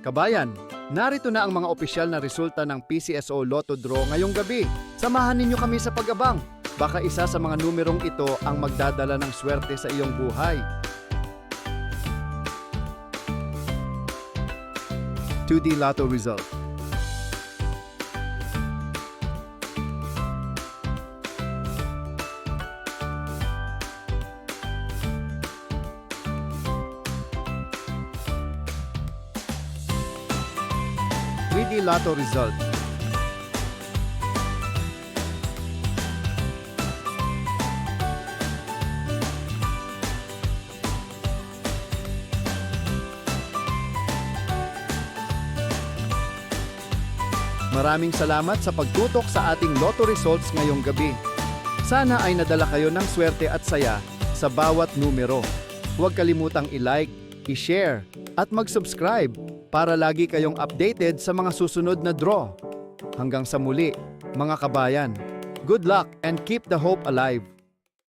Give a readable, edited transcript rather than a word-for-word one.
Kabayan, narito na ang mga opisyal na resulta ng PCSO Lotto Draw ngayong gabi. Samahan ninyo kami sa pag-abang. Baka isa sa mga numerong ito ang magdadala ng swerte sa iyong buhay. 2D Lotto Result. Three-D Lotto Result. Maraming salamat sa pagtutok sa ating Lotto results ngayong gabi. Sana ay nadala kayo ng swerte at saya sa bawat numero. Huwag kalimutang i-like, i-share, at mag-subscribe para lagi kayong updated sa mga susunod na draw. Hanggang sa muli, mga kabayan. Good luck and keep the hope alive!